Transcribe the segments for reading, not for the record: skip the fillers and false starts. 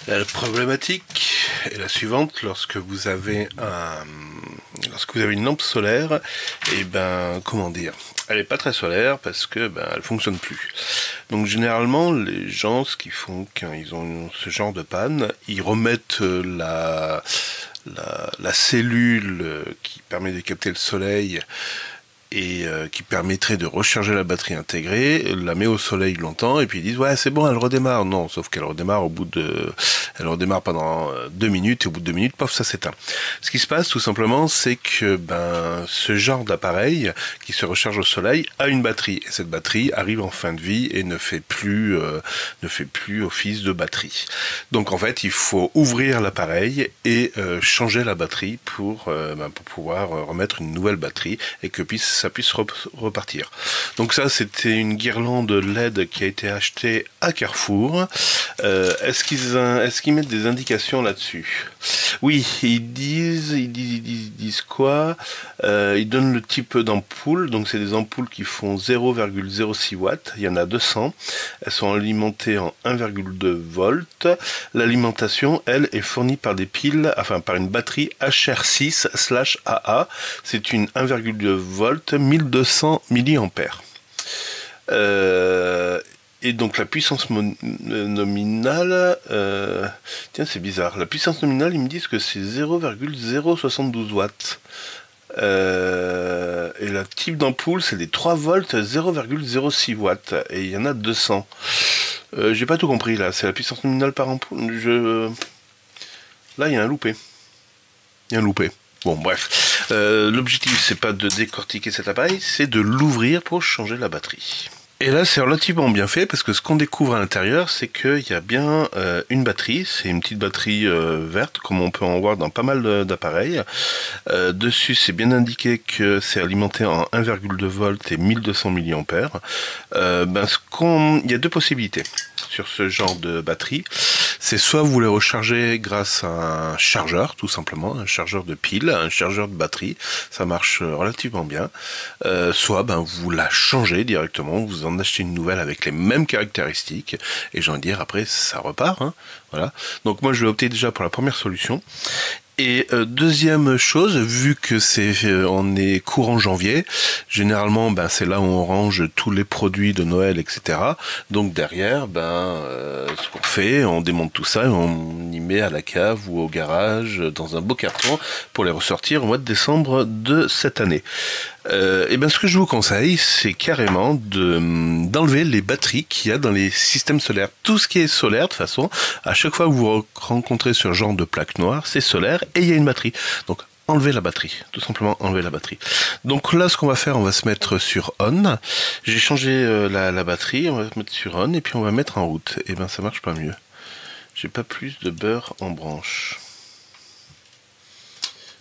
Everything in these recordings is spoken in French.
La problématique est la suivante: lorsque vous avez une lampe solaire, et ben comment dire, elle est pas très solaire parce que elle fonctionne plus. Donc généralement les gens, ce qu'ils font quand ils ont ce genre de panne, ils remettent la cellule qui permet de capter le soleil et qui permettrait de recharger la batterie intégrée, la met au soleil longtemps et puis ils disent ouais c'est bon, elle redémarre. Non, sauf qu'elle redémarre elle redémarre pendant 2 minutes et au bout de 2 minutes, pof, ça s'éteint. Ce qui se passe tout simplement, c'est que ce genre d'appareil qui se recharge au soleil a une batterie et cette batterie arrive en fin de vie et ne fait plus office de batterie. Donc en fait il faut ouvrir l'appareil et changer la batterie pour pouvoir remettre une nouvelle batterie et que ça puisse repartir. Donc ça, c'était une guirlande LED qui a été achetée à Carrefour. Est-ce qu'ils mettent des indications là-dessus? Oui, ils disent quoi? Ils donnent le type d'ampoule. Donc c'est des ampoules qui font 0,06 watts. Il y en a 200. Elles sont alimentées en 1,2 volts. L'alimentation, elle, est fournie par par une batterie HR6/AA. C'est une 1,2 volts 1200 milliampères. Et donc la puissance nominale, tiens c'est bizarre, la puissance nominale ils me disent que c'est 0,072 watts. Et le type d'ampoule c'est des 3 volts 0,06 watts et il y en a 200. J'ai pas tout compris là, c'est la puissance nominale par ampoule. Là il y a un loupé. Bon bref, l'objectif c'est pas de décortiquer cet appareil, c'est de l'ouvrir pour changer la batterie. Et là c'est relativement bien fait parce que ce qu'on découvre à l'intérieur c'est qu'il y a bien une batterie, c'est une petite batterie verte comme on peut en voir dans pas mal d'appareils. Dessus c'est bien indiqué que c'est alimenté en 1,2 volts et 1200 milliampères. Il y a deux possibilités sur ce genre de batterie. C'est soit vous les rechargez grâce à un chargeur, tout simplement, un chargeur de pile, un chargeur de batterie, ça marche relativement bien. Soit vous la changez directement, vous en achetez une nouvelle avec les mêmes caractéristiques, et j'ai envie de dire après ça repart. Hein, voilà. Donc moi je vais opter déjà pour la première solution. Et deuxième chose, vu que on est courant janvier, généralement c'est là où on range tous les produits de Noël, etc. Donc derrière, ce qu'on fait, on démonte tout ça et on y met à la cave ou au garage dans un beau carton pour les ressortir au mois de décembre de cette année. Ce que je vous conseille, c'est carrément d'enlever les batteries qu'il y a dans les systèmes solaires. Tout ce qui est solaire, de toute façon, à chaque fois que vous rencontrez ce genre de plaque noire, c'est solaire et il y a une batterie. Donc enlevez la batterie, tout simplement enlever la batterie. Donc là, ce qu'on va faire, on va se mettre sur on. J'ai changé la batterie, on va se mettre sur on et puis on va mettre en route. Et ça marche pas mieux. J'ai pas plus de beurre en branche.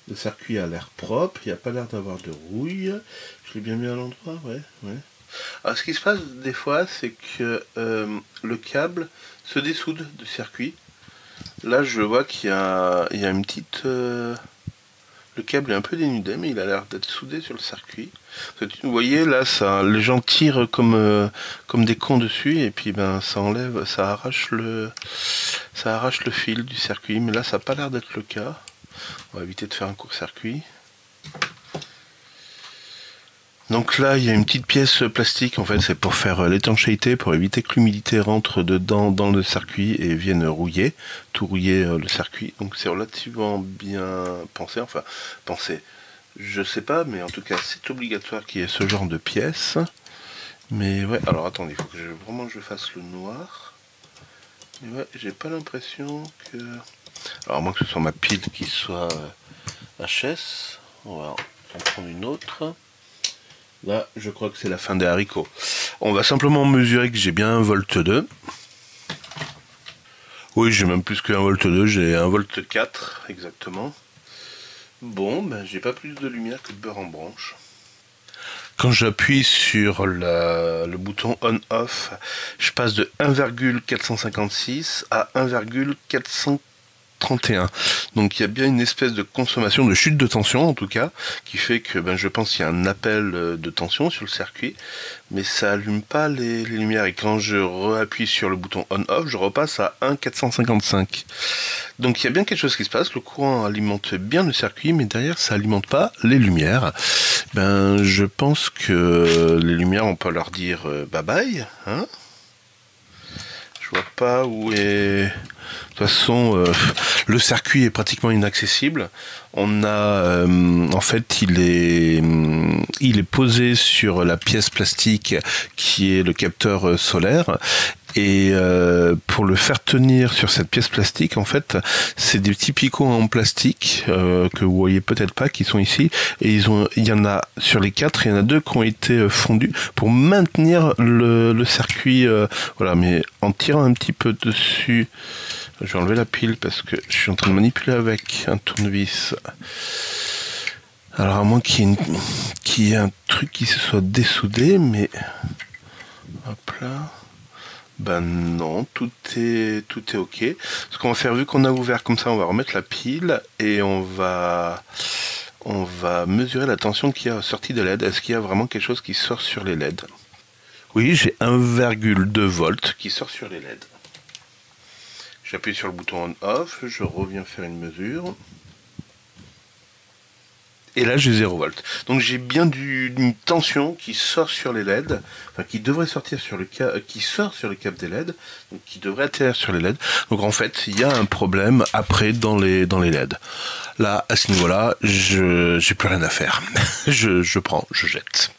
Le circuit a l'air propre, il n'y a pas l'air d'avoir de rouille. Je l'ai bien mis à l'endroit, ouais. Alors ce qui se passe des fois, c'est que le câble se dessoude du circuit. Là je vois qu'il y a une petite... le câble est un peu dénudé, mais il a l'air d'être soudé sur le circuit. Vous voyez là, les gens tirent comme des cons dessus, et puis ça enlève, ça arrache le fil du circuit, mais là ça n'a pas l'air d'être le cas. On va éviter de faire un court-circuit. Donc là, il y a une petite pièce plastique, en fait, c'est pour faire l'étanchéité, pour éviter que l'humidité rentre dedans dans le circuit et vienne tout rouiller le circuit. Donc c'est relativement bien pensé, je sais pas, mais en tout cas, c'est obligatoire qu'il y ait ce genre de pièce. Mais ouais, alors attendez, il faut que je fasse le noir. Mais ouais, j'ai pas l'impression que... Alors à moins que ce soit ma pile qui soit HS, on va en prendre une autre. Là, je crois que c'est la fin des haricots. On va simplement mesurer que j'ai bien 1 volt 2. Oui, j'ai même plus que 1 volt 2, j'ai 1 volt 4 exactement. Bon, j'ai pas plus de lumière que de beurre en branche. Quand j'appuie sur le bouton on-off, je passe de 1,456 à 1,400 31. Donc il y a bien une espèce de consommation, de chute de tension en tout cas, qui fait que je pense qu'il y a un appel de tension sur le circuit, mais ça allume pas les lumières. Et quand je réappuie sur le bouton on-off, je repasse à 1,455. Donc il y a bien quelque chose qui se passe, le courant alimente bien le circuit, mais derrière ça alimente pas les lumières. Je pense que les lumières, on peut leur dire bye bye, hein. Je vois pas où est... De toute façon, le circuit est pratiquement inaccessible. On a, en fait, il est posé sur la pièce plastique qui est le capteur solaire. Et pour le faire tenir sur cette pièce plastique, en fait, c'est des petits picots en plastique que vous voyez peut-être pas, qui sont ici. Et il y en a sur les 4, il y en a 2 qui ont été fondus pour maintenir le circuit. Voilà, mais en tirant un petit peu dessus, je vais enlever la pile parce que je suis en train de manipuler avec un tournevis. Alors à moins qu'il y ait un truc qui se soit dessoudé, mais hop là. Non, tout est ok. Ce qu'on va faire, vu qu'on a ouvert comme ça, on va remettre la pile et on va mesurer la tension qu'il y a sortie de LED. Est-ce qu'il y a vraiment quelque chose qui sort sur les LED? Oui, j'ai 1,2 volts qui sort sur les LED. J'appuie sur le bouton on-off, je reviens faire une mesure. Et là, j'ai 0 volts. Donc j'ai bien une tension qui sort sur les LED, enfin qui devrait sortir sur qui sort sur le câble des LED, donc qui devrait atterrir sur les LED. Donc en fait, il y a un problème après dans les LED. Là, à ce niveau-là, j'ai plus rien à faire. je prends, je jette.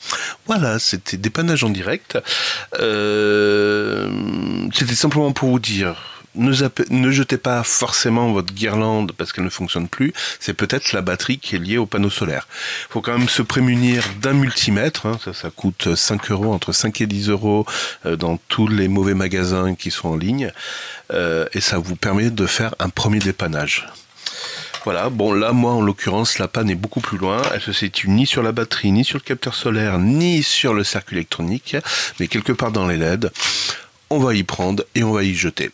Voilà, c'était dépannage en direct. C'était simplement pour vous dire. Ne jetez pas forcément votre guirlande parce qu'elle ne fonctionne plus, c'est peut-être la batterie qui est liée au panneau solaire. Il faut quand même se prémunir d'un multimètre, hein, ça coûte 5 €, entre 5 et 10 € dans tous les mauvais magasins qui sont en ligne, et ça vous permet de faire un premier dépannage. Voilà, bon là moi en l'occurrence la panne est beaucoup plus loin, elle se situe ni sur la batterie, ni sur le capteur solaire, ni sur le circuit électronique, mais quelque part dans les LED. On va y prendre et on va y jeter.